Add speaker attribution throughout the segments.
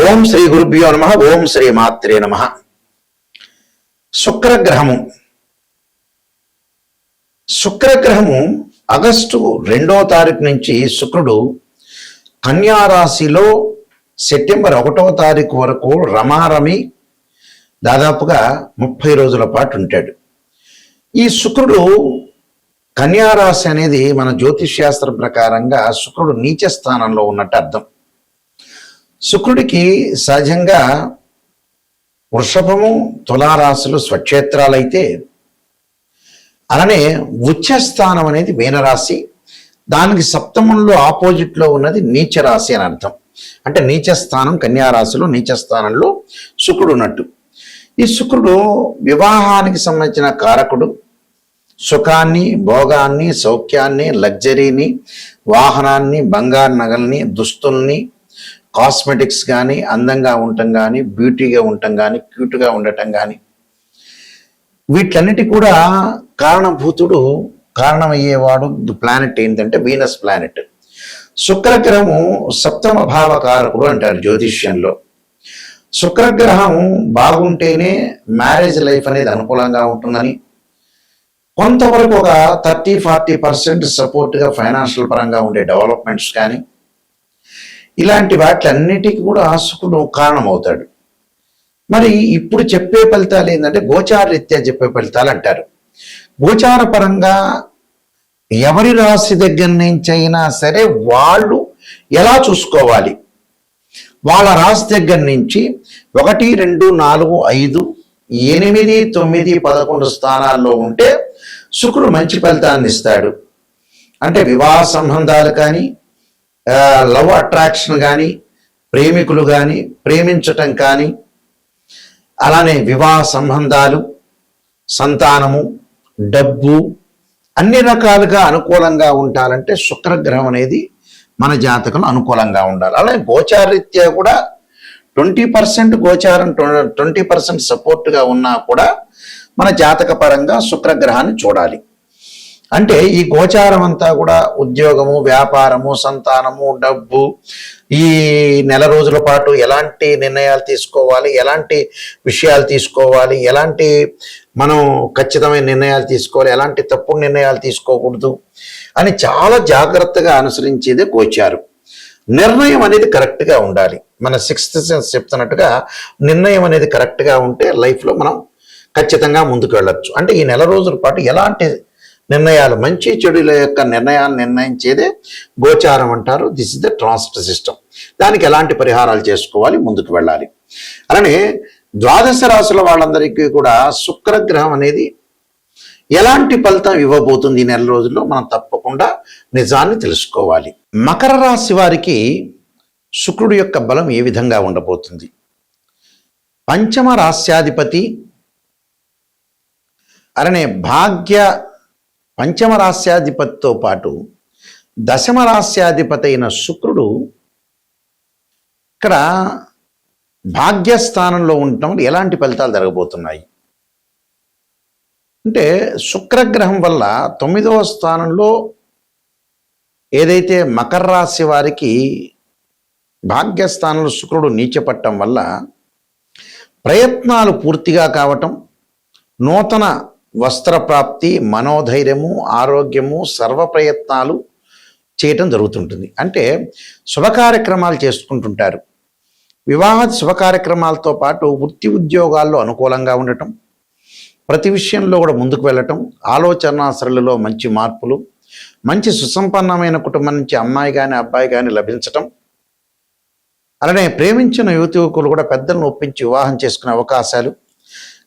Speaker 1: ఓం శ్రీ గురుభ్యో నమః. ఓం శ్రీ మాత్రే నమః. శుక్రగ్రహము ఆగస్టు 2వ తారీఖు నుంచి శుక్రుడు కన్యా రాశిలో సెప్టెంబర్ 1వ తారీఖు వరకు రమారమి దాదాపుగా 30 రోజుల పాటు ఉంటాడు. ఈ శుక్రుడు కన్యా రాశి అనేది మన జ్యోతిష్ శాస్త్రం ప్రకారంగా శుక్రుడు నీచ స్థానంలో ఉన్నట్టు అర్థం. శుక్రుడికి సహజంగా వృషభము తులారాశులు స్వక్షేత్రాలైతే, అలానే ఉచ్చ స్థానం అనేది మీనరాశి, దానికి సప్తమంలో ఆపోజిట్లో ఉన్నది నీచ రాశి అని అర్థం. అంటే నీచ స్థానం కన్యారాశిలో నీచ స్థానంలో శుక్రుడు ఉన్నట్టు. ఈ శుక్రుడు వివాహానికి సంబంధించిన కారకుడు. సుఖాన్ని, భోగాన్ని, సౌఖ్యాన్ని, లగ్జరీని, వాహనాన్ని, బంగారు నగల్ని, దుస్తుల్ని, కాస్మెటిక్స్ కానీ, అందంగా ఉండటం కానీ, బ్యూటీగా ఉండటం కానీ, క్యూట్గా ఉండటం కానీ, వీటన్నిటి కూడా కారణమయ్యేవాడు ప్లానెట్ ఏంటంటే వీనస్ ప్లానెట్. శుక్రగ్రహము సప్తమ భావకారకుడు అంటారు జ్యోతిష్యంలో. శుక్రగ్రహం బాగుంటేనే మ్యారేజ్ లైఫ్ అనేది అనుకూలంగా ఉంటుందని, కొంతవరకు ఒక 30-40% సపోర్ట్గా ఫైనాన్షియల్ పరంగా ఉండే డెవలప్మెంట్స్ కానీ, ఇలాంటి వాటిలన్నిటికీ కూడా శుక్రుడు కారణమవుతాడు. మరి ఇప్పుడు చెప్పే ఫలితాలు ఏంటంటే గోచార రీత్యా చెప్పే ఫలితాలు అంటారు. గోచార పరంగా ఎవరి రాశి దగ్గర నుంచి అయినా సరే వాళ్ళు ఎలా చూసుకోవాలి, వాళ్ళ రాశి దగ్గర నుంచి 1, 2, 4, 5, 8, 9, 11 స్థానాల్లో ఉంటే శుక్రుడు మంచి ఫలితాన్ని ఇస్తాడు. అంటే వివాహ సంబంధాలు కానీ, లవ్ అట్రాక్షన్ కానీ, ప్రేమికులు కానీ, ప్రేమించటం కానీ, అలానే వివాహ సంబంధాలు, సంతానము, డబ్బు అన్ని రకాలుగా అనుకూలంగా ఉండాలంటే శుక్రగ్రహం అనేది మన జాతకంలో అనుకూలంగా ఉండాలి. అలాగే గోచారరీత్యా కూడా 20% గోచారం 20% సపోర్ట్గా ఉన్నా కూడా మన జాతక పరంగా శుక్రగ్రహాన్ని చూడాలి. అంటే ఈ గోచారం అంతా కూడా ఉద్యోగము, వ్యాపారము, సంతానము, డబ్బు, ఈ నెల రోజుల పాటు ఎలాంటి నిర్ణయాలు తీసుకోవాలి, ఎలాంటి విషయాలు తీసుకోవాలి, ఎలాంటి మనం ఖచ్చితమైన నిర్ణయాలు తీసుకోవాలి, ఎలాంటి తప్పుడు నిర్ణయాలు తీసుకోకూడదు అని చాలా జాగ్రత్తగా అనుసరించేదే గోచారం. నిర్ణయం అనేది కరెక్ట్గా ఉండాలి. మన 6th సెన్స్ చెప్తున్నట్టుగా నిర్ణయం అనేది కరెక్ట్గా ఉంటే లైఫ్లో మనం ఖచ్చితంగా ముందుకు వెళ్ళొచ్చు. అంటే ఈ నెల రోజుల పాటు ఎలాంటి నిర్ణయాలు, మంచి చెడుల యొక్క నిర్ణయాలు నిర్ణయించేదే గోచారం అంటారు. This is the transit system. దానికి ఎలాంటి పరిహారాలు చేసుకోవాలి, ముందుకు వెళ్ళాలి. అలానే ద్వాదశ రాశుల వాళ్ళందరికీ కూడా శుక్రగ్రహం అనేది ఎలాంటి ఫలితం ఇవ్వబోతుంది ఈ నెల రోజుల్లో మనం తప్పకుండా నిజాన్ని తెలుసుకోవాలి. మకర రాశి వారికి శుక్రుడు యొక్క బలం ఏ విధంగా ఉండబోతుంది? పంచమ రాశ్యాధిపతి అలానే పంచమ రాశ్యాధిపతితో పాటు దశమ రాశ్యాధిపతి అయిన శుక్రుడు ఇక్కడ భాగ్యస్థానంలో ఉండటం వల్ల ఎలాంటి ఫలితాలు జరగబోతున్నాయి అంటే, శుక్రగ్రహం వల్ల 9వ స్థానంలో ఏదైతే మకర రాశి వారికి భాగ్యస్థానంలో శుక్రుడు నీచపట్టడం వల్ల ప్రయత్నాలు పూర్తిగా కావటం, నూతన వస్త్రప్రాప్తి, మనోధైర్యము, ఆరోగ్యము, సర్వ ప్రయత్నాలు చేయటం జరుగుతుంటుంది. అంటే శుభ కార్యక్రమాలు చేసుకుంటుంటారు. వివాహ శుభ కార్యక్రమాలతో పాటు వృత్తి ఉద్యోగాల్లో అనుకూలంగా ఉండటం, ప్రతి విషయంలో కూడా ముందుకు వెళ్ళటం, ఆలోచనాసరళిలో మంచి మార్పులు, మంచి సుసంపన్నమైన కుటుంబం నుంచి అమ్మాయి కానీ అబ్బాయి కానీ లభించటం, అలానే ప్రేమించిన యువకులు కూడా పెద్దలను ఒప్పించి వివాహం చేసుకునే అవకాశాలు,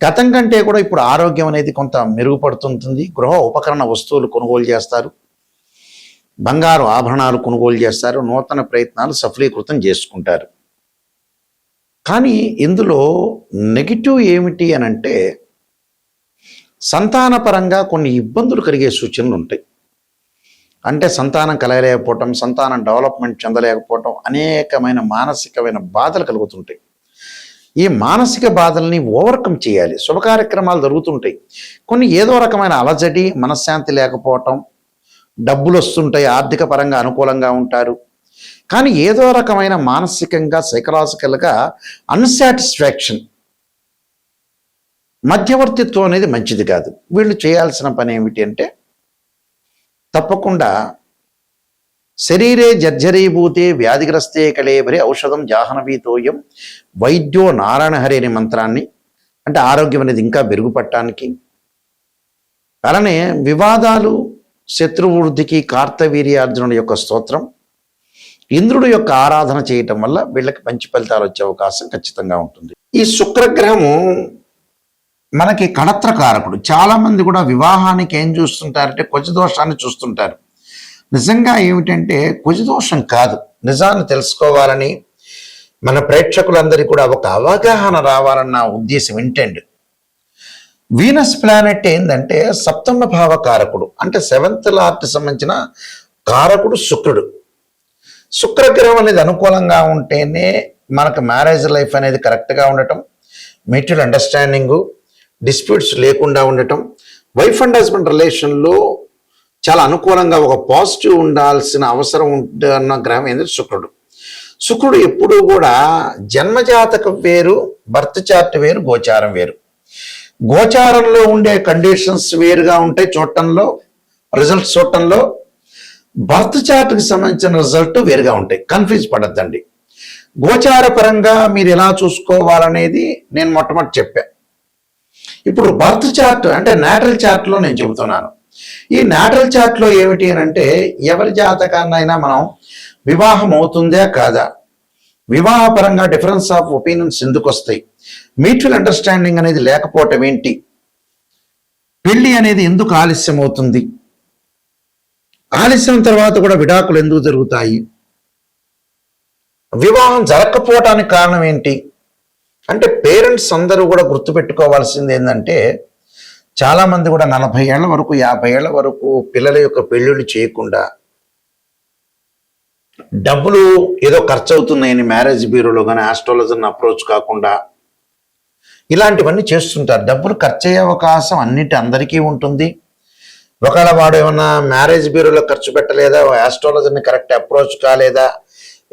Speaker 1: గతం కంటే కూడా ఇప్పుడు ఆరోగ్యం అనేది కొంత మెరుగుపడుతుంటుంది. గృహ ఉపకరణ వస్తువులు కొనుగోలు చేస్తారు, బంగారు ఆభరణాలు కొనుగోలు చేస్తారు, నూతన ప్రయత్నాలు సఫలీకృతం చేసుకుంటారు. కానీ ఇందులో నెగిటివ్ ఏమిటి అని అంటే, సంతానపరంగా కొన్ని ఇబ్బందులు కలిగే సూచనలు ఉంటాయి. అంటే సంతానం కలగలేకపోవటం, సంతానం డెవలప్మెంట్ చెందలేకపోవటం, అనేకమైన మానసికమైన బాధలు కలుగుతుంటాయి. ఈ మానసిక బాధల్ని ఓవర్కమ్ చేయాలి. శుభ కార్యక్రమాలు జరుగుతుంటాయి, కొన్ని ఏదో రకమైన అలజడి, మనశ్శాంతి లేకపోవటం, డబ్బులు వస్తుంటాయి, ఆర్థిక పరంగా అనుకూలంగా ఉంటారు, కానీ ఏదో రకమైన మానసికంగా సైకలాజికల్గా అన్సాటిస్ఫాక్షన్, మధ్యవర్తిత్వం అనేది మంచిది కాదు. వీళ్ళు చేయాల్సిన పని ఏమిటి అంటే తప్పకుండా శరీరే జర్జరీభూతే వ్యాధిగ్రస్తే కళేబరి ఔషధం జాహ్నవీతోయం వైద్యో నారాయణహరి అనే మంత్రాన్ని, అంటే ఆరోగ్యం అనేది ఇంకా మెరుగుపడటానికి, అలానే వివాదాలు శత్రువృద్ధికి కార్తవీర్యార్జునుడి యొక్క స్తోత్రం, ఇంద్రుడి యొక్క ఆరాధన చేయటం వల్ల వీళ్ళకి మంచి ఫలితాలు వచ్చే అవకాశం ఖచ్చితంగా ఉంటుంది. ఈ శుక్రగ్రహము మనకి కళత్రకారకుడు. చాలా మంది కూడా వివాహానికి ఏం చూస్తుంటారంటే కుజదోషాన్ని చూస్తుంటారు. నిజంగా ఏమిటంటే కుజదోషం కాదు. నిజాన్ని తెలుసుకోవాలని మన ప్రేక్షకులందరికీ కూడా ఒక అవగాహన రావాలన్న ఉద్దేశం ఇంటెండ్. వీనస్ ప్లానెట్ ఏంటంటే సప్తమ భావ కారకుడు, అంటే 7th లార్డ్కి సంబంధించిన కారకుడు శుక్రుడు. శుక్రగ్రహం అనేది అనుకూలంగా ఉంటేనే మనకు మ్యారేజ్ లైఫ్ అనేది కరెక్ట్గా ఉండటం, మ్యూచువల్ అండర్స్టాండింగు, డిస్ప్యూట్స్ లేకుండా ఉండటం, వైఫ్ అండ్ హస్బెండ్ రిలేషన్లో చాలా అనుకూలంగా ఒక పాజిటివ్ ఉండాల్సిన అవసరం ఉంటున్న గ్రహం ఏంటంటే శుక్రుడు. శుక్రుడు ఎప్పుడూ కూడా జన్మజాతకం వేరు, బర్త్ చార్ట్ వేరు, గోచారం వేరు. గోచారంలో ఉండే కండిషన్స్ వేరుగా ఉంటాయి చూడటంలో, రిజల్ట్స్ చూడటంలో. బర్త్ చార్ట్కి సంబంధించిన రిజల్ట్ వేరుగా ఉంటాయి. కన్ఫ్యూజ్ పడద్దండి. గోచార పరంగా మీరు ఎలా చూసుకోవాలనేది నేను మొట్టమొదటి చెప్పా. ఇప్పుడు బర్త్ చార్ట్ అంటే నాటల్ చార్ట్లో నేను చెబుతున్నాను. ఈ నాటల్ చార్ట్లో ఏమిటి అని అంటే ఎవరి జాతకాన్నైనా మనం వివాహం అవుతుందా కాదా, వివాహపరంగా డిఫరెన్స్ ఆఫ్ ఒపీనియన్స్ ఎందుకు వస్తాయి, మ్యూచువల్ అండర్స్టాండింగ్ అనేది లేకపోవటం ఏంటి, పెళ్లి అనేది ఎందుకు ఆలస్యం అవుతుంది, ఆలస్యం తర్వాత కూడా విడాకులు ఎందుకు జరుగుతాయి, వివాహం జరగకపోవటానికి కారణం ఏంటి అంటే పేరెంట్స్ అందరూ కూడా గుర్తుపెట్టుకోవాల్సింది ఏంటంటే చాలామంది కూడా 40 ఏళ్ల వరకు 50 ఏళ్ల వరకు పిల్లల యొక్క పెళ్ళిళ్ళు చేయకుండా డబ్బులు ఏదో ఖర్చు అవుతున్నాయని మ్యారేజ్ బ్యూరోలో కానీ ఆస్ట్రాలజర్ని అప్రోచ్ కాకుండా ఇలాంటివన్నీ చేస్తుంటారు. డబ్బులు ఖర్చు అయ్యే అవకాశం అందరికీ ఉంటుంది. ఒకవేళ వాడు ఏమన్నా మ్యారేజ్ బ్యూరోలో ఖర్చు పెట్టలేదా, ఆస్ట్రాలజర్ని కరెక్ట్ అప్రోచ్ కాలేదా,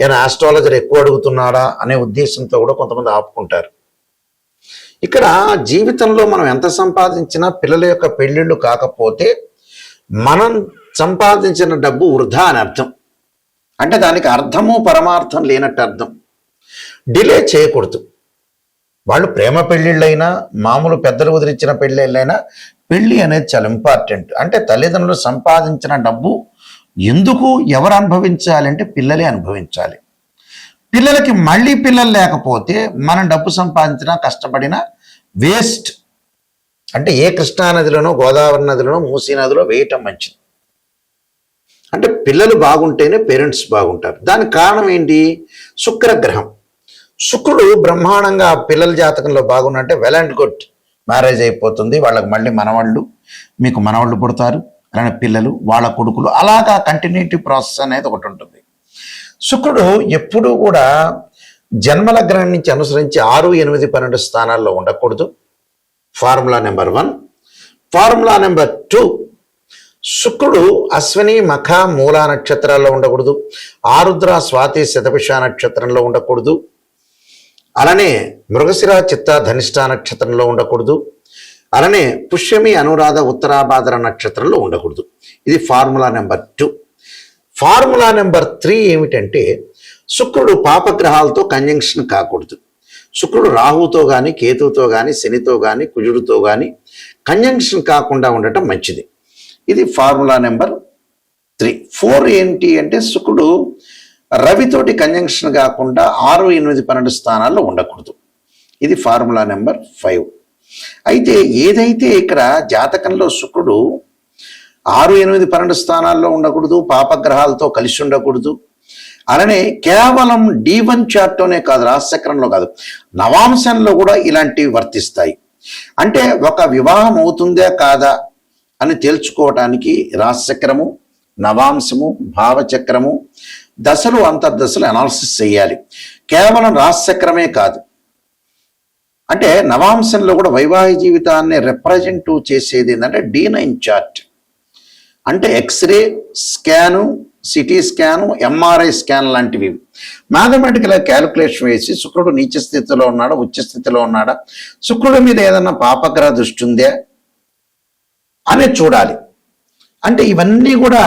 Speaker 1: ఏమైనా ఆస్ట్రాలజర్ ఎక్కువ అడుగుతున్నాడా అనే ఉద్దేశంతో కూడా కొంతమంది ఆపుకుంటారు. ఇక్కడ జీవితంలో మనం ఎంత సంపాదించినా పిల్లల యొక్క పెళ్ళిళ్ళు కాకపోతే మనం సంపాదించిన డబ్బు వృధా అని అర్థం. అంటే దానికి అర్థము పరమార్థం లేనట్టు అర్థం. డిలే చేయకూడదు. వాళ్ళు ప్రేమ పెళ్ళిళ్ళైనా మామూలు పెద్దలు కుదిరించిన పెళ్ళిళ్ళైనా పెళ్ళి అనేది చాలా ఇంపార్టెంట్. అంటే తల్లిదండ్రులు సంపాదించిన డబ్బు ఎందుకు ఎవరు అనుభవించాలి అంటే పిల్లలే అనుభవించాలి. పిల్లలకి మళ్ళీ పిల్లలు లేకపోతే మనం డబ్బు సంపాదించినా కష్టపడినా వేస్ట్. అంటే ఏ కృష్ణా నదిలోనో గోదావరి నదిలోనో మూసీ నదిలో వేయటం మంచిది. అంటే పిల్లలు బాగుంటేనే పేరెంట్స్ బాగుంటారు. దానికి కారణం ఏంటి? శుక్రగ్రహం. శుక్రుడు బ్రహ్మాండంగా పిల్లల జాతకంలో బాగున్నట్టే వెల్ అండ్ గుడ్, మ్యారేజ్ అయిపోతుంది, వాళ్ళకి మళ్ళీ మనవాళ్ళు, మీకు మనవాళ్ళు పుడతారు, అలానే పిల్లలు, వాళ్ళ కొడుకులు, అలాగా కంటిన్యూటీ ప్రాసెస్ అనేది ఒకటి ఉంటుంది. శుక్రుడు ఎప్పుడూ కూడా జన్మలగ్నం నుంచి అనుసరించి 6, 8, 12 స్థానాల్లో ఉండకూడదు. Formula number 1. ఫార్ములా నెంబర్ 2, శుక్రుడు అశ్విని మఖ మూల నక్షత్రాల్లో ఉండకూడదు, ఆరుద్ర స్వాతి శతభిష నక్షత్రంలో ఉండకూడదు, అలానే మృగశిర చిత్త ధనిష్ట నక్షత్రంలో ఉండకూడదు, అలానే పుష్యమి అనురాధ ఉత్తరాభాద్ర నక్షత్రంలో ఉండకూడదు. ఇది ఫార్ములా నెంబర్ 2. ఫార్ములా నెంబర్ 3 ఏమిటంటే శుక్రుడు పాపగ్రహాలతో కంజంక్షన్ కాకూడదు. శుక్రుడు రాహుతో కానీ కేతువుతో కానీ శనితో కానీ కుజుడితో కానీ కంజంక్షన్ కాకుండా ఉండటం మంచిది. ఇది ఫార్ములా నెంబర్ 3. 4 ఏంటి అంటే శుక్రుడు రవితోటి కంజంక్షన్ కాకుండా 6, 8, 12 స్థానాల్లో ఉండకూడదు. ఇది ఫార్ములా నెంబర్ 5. అయితే ఏదైతే ఇక్కడ జాతకంలో శుక్రుడు 6, 8, 12 స్థానాల్లో ఉండకూడదు, పాపగ్రహాలతో కలిసి ఉండకూడదు, అలానే కేవలం D1 చార్ట్లోనే కాదు, రాశిచక్రంలో కాదు, నవాంశంలో కూడా ఇలాంటివి వర్తిస్తాయి. అంటే ఒక వివాహం అవుతుందా కాదా అని తేల్చుకోవటానికి రాశిచక్రము, నవాంశము, భావచక్రము, దశలు, అంతర్దశలు అనాలిసిస్ చేయాలి. కేవలం రాశిచక్రమే కాదు, అంటే నవాంశంలో కూడా వైవాహిక జీవితాన్ని రిప్రజెంట్ చేసేది ఏంటంటే D9 చార్ట్. అంటే x ray, scan, CT scan, MRI scan లాంటివి మ్యాథమెటికల్ క్యాలిక్యులేషన్ వేసి శుక్రుడు నీచ స్థితిలో ఉన్నాడా, ఉచ్చ స్థితిలో ఉన్నాడా, శుక్రుడి మీద ఏదన్నా పాపగ్రహ దృష్టి ఉందే అనేది చూడాలి. అంటే ఇవన్నీ కూడా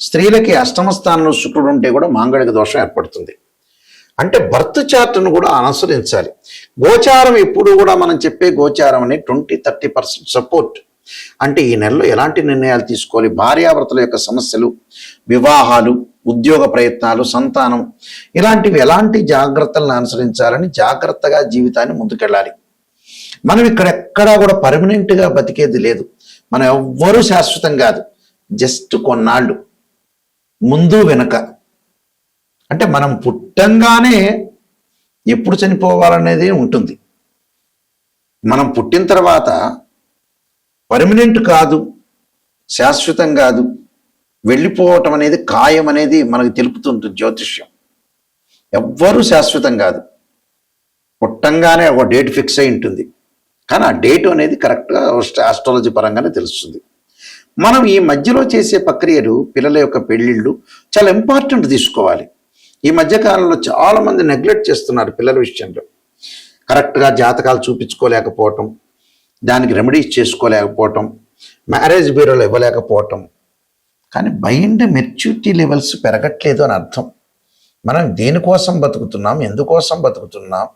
Speaker 1: స్త్రీలకి అష్టమ స్థానంలో శుక్రుడు ఉంటే కూడా మాంగళిక దోషం ఏర్పడుతుంది. అంటే బర్త్ చార్ట్ను కూడా అనుసరించాలి. గోచారం ఎప్పుడు కూడా మనం చెప్పే గోచారం అనే 20-30% సపోర్ట్. అంటే ఈ నెలలో ఎలాంటి నిర్ణయాలు తీసుకోవాలి, భార్యాభర్తల యొక్క సమస్యలు, వివాహాలు, ఉద్యోగ ప్రయత్నాలు, సంతానం, ఇలాంటివి ఎలాంటి జాగ్రత్తలను అనుసరించాలని జాగ్రత్తగా జీవితాన్ని ముందుకెళ్ళాలి. మనం ఇక్కడెక్కడా కూడా పర్మనెంట్గా బతికేది లేదు. మనం ఎవ్వరూ శాశ్వతం కాదు, జస్ట్ కొన్నాళ్ళు ముందు వెనక. అంటే మనం పుట్టంగానే ఎప్పుడు చనిపోవాలనేది ఉంటుంది. మనం పుట్టిన తర్వాత పర్మనెంట్ కాదు, శాశ్వతం కాదు, వెళ్ళిపోవటం అనేది ఖాయం అనేది మనకు తెలుపుతుంది జ్యోతిష్యం. ఎవ్వరూ శాశ్వతం కాదు. పుట్టంగానే ఒక డేట్ ఫిక్స్ అయి ఉంటుంది, కానీ ఆ డేట్ అనేది కరెక్ట్గా ఆస్ట్రాలజీ పరంగానే తెలుస్తుంది. మనం ఈ మధ్యలో చేసే ప్రక్రియలు, పిల్లల యొక్క పెళ్ళిళ్ళు చాలా ఇంపార్టెంట్ తీసుకోవాలి. ఈ మధ్యకాలంలో చాలామంది నెగ్లెక్ట్ చేస్తున్నారు పిల్లల విషయంలో. కరెక్ట్గా జాతకాలు చూపించుకోలేకపోవటం, దానికి రెమెడీస్ చేసుకోలేకపోవటం, మ్యారేజ్ బ్యూరోలు ఇవ్వలేకపోవటం. కానీ మైండ్ మెచ్యూరిటీ లెవెల్స్ పెరగట్లేదు అని అర్థం. మనం దేనికోసం బతుకుతున్నాం, ఎందుకోసం బతుకుతున్నాం,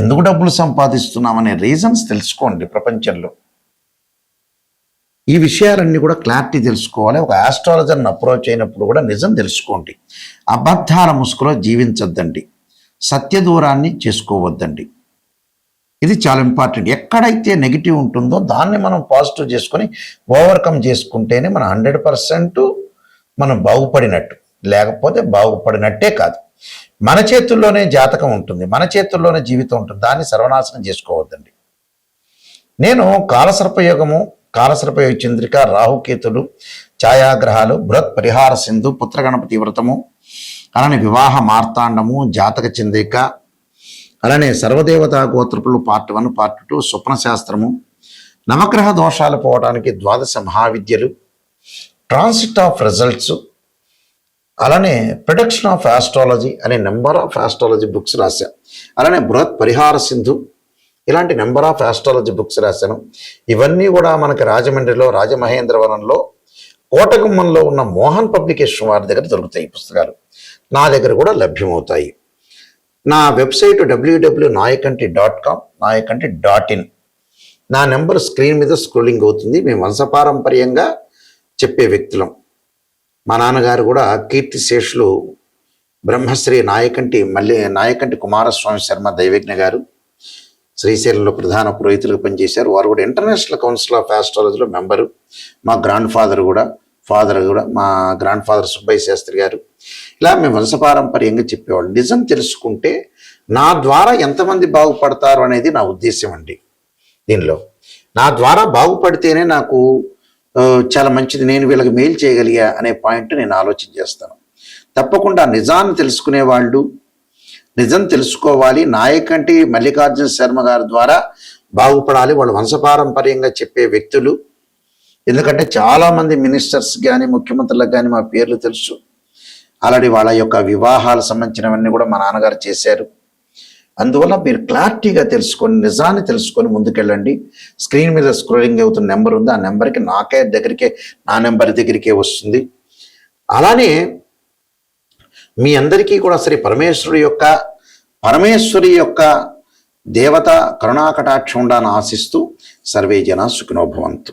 Speaker 1: ఎందుకు డబ్బులు సంపాదిస్తున్నాం అనే రీజన్స్ తెలుసుకోండి. ప్రపంచంలో ఈ విషయాలన్నీ కూడా క్లారిటీ తెలుసుకోవాలి. ఒక ఆస్ట్రాలజర్ని అప్రోచ్ అయినప్పుడు కూడా నిజం తెలుసుకోండి. అబద్ధాల ముసుగులో జీవించొద్దండి, సత్య దూరాన్ని చేసుకోవద్దండి. ఇది చాలా ఇంపార్టెంట్. ఎక్కడైతే నెగిటివ్ ఉంటుందో దాన్ని మనం పాజిటివ్ చేసుకొని ఓవర్కమ్ చేసుకుంటేనే మనం 100% మనం బాగుపడినట్టు, లేకపోతే బాగుపడినట్టే కాదు. మన చేతుల్లోనే జాతకం ఉంటుంది, మన చేతుల్లోనే జీవితం ఉంటుంది, దాన్ని సర్వనాశనం చేసుకోవద్దండి. నేను కాలసర్పయోగము, కాలసర్పయోగ చంద్రిక, రాహుకేతులు, ఛాయాగ్రహాలు, బృహత్ పరిహార సింధు, పుత్రగణపతి వ్రతము, అలానే వివాహ మార్తాండము, జాతక చంద్రిక, అలానే సర్వదేవతా గోత్రపులు పార్ట్ 1, పార్ట్ 2, స్వప్న శాస్త్రము, నవగ్రహ దోషాలు పోవడానికి 12 మహావిద్యలు, ట్రాన్సిట్ ఆఫ్ రిజల్ట్స్, అలానే ప్రొడక్షన్ ఆఫ్ ఆస్ట్రాలజీ అనే నెంబర్ ఆఫ్ ఆస్ట్రాలజీ బుక్స్ రాశాను. అలానే బృహత్ పరిహార సింధు, ఇలాంటి నెంబర్ ఆఫ్ ఆస్ట్రాలజీ బుక్స్ రాశాను. ఇవన్నీ కూడా మనకి రాజమండ్రిలో, రాజమహేంద్రవరంలో, కోటగుమ్మంలో ఉన్న మోహన్ పబ్లికేషన్ వారి దగ్గర దొరుకుతాయి ఈ పుస్తకాలు. నా దగ్గర కూడా లభ్యమవుతాయి. నా వెబ్సైట్ www.nayakanti.com, nayakanti.in. నా నెంబర్ స్క్రీన్ మీద స్క్రోలింగ్ అవుతుంది. మేము వంశపారంపర్యంగా చెప్పే వ్యక్తులం. మా నాన్నగారు కూడా కీర్తిశేషులు బ్రహ్మశ్రీ నాయకంటి కుమారస్వామి శర్మ దైవజ్ఞ గారు శ్రీశైలంలో ప్రధాన పురోహితులుగా పనిచేశారు. వారు కూడా ఇంటర్నేషనల్ కౌన్సిల్ ఆఫ్ ఆస్ట్రాలజీలో మెంబరు. మా ఫాదర్ కూడా మా గ్రాండ్ ఫాదర్ సుబ్బయ్య శాస్త్రి గారు. ఇలా మేము వంశపారంపర్యంగా చెప్పేవాళ్ళు. నిజం తెలుసుకుంటే నా ద్వారా ఎంతమంది బాగుపడతారు అనేది నా ఉద్దేశం అండి. దీనిలో నా ద్వారా బాగుపడితేనే నాకు చాలా మంచిది, నేను వీళ్ళకి మెయిల్ చేయగలిగా అనే పాయింట్ నేను ఆలోచన చేస్తాను. తప్పకుండా నిజాన్ని తెలుసుకునే వాళ్ళు, నిజం తెలుసుకోవాలి. నాయకంటి మల్లికార్జున శర్మ గారి ద్వారా బాగుపడాలి. వాళ్ళు వంశపారంపర్యంగా చెప్పే వ్యక్తులు. ఎందుకంటే చాలామంది మినిస్టర్స్ కానీ, ముఖ్యమంత్రులకు కానీ మా పేర్లు తెలుసు. ఆల్రెడీ వాళ్ళ యొక్క వివాహాలకు సంబంధించినవన్నీ కూడా మా నాన్నగారు చేశారు. అందువల్ల మీరు క్లారిటీగా తెలుసుకొని, నిజాన్ని తెలుసుకొని ముందుకెళ్ళండి. స్క్రీన్ మీద స్క్రోలింగ్ అవుతున్న నెంబర్ ఉంది, ఆ నెంబర్కి నా నెంబర్ దగ్గరికే వస్తుంది. అలానే మీ అందరికీ కూడా శ్రీ పరమేశ్వరి యొక్క దేవత కరుణాకటాక్షం ఉండాలని ఆశిస్తూ సర్వే జన సుఖినో భవంతు.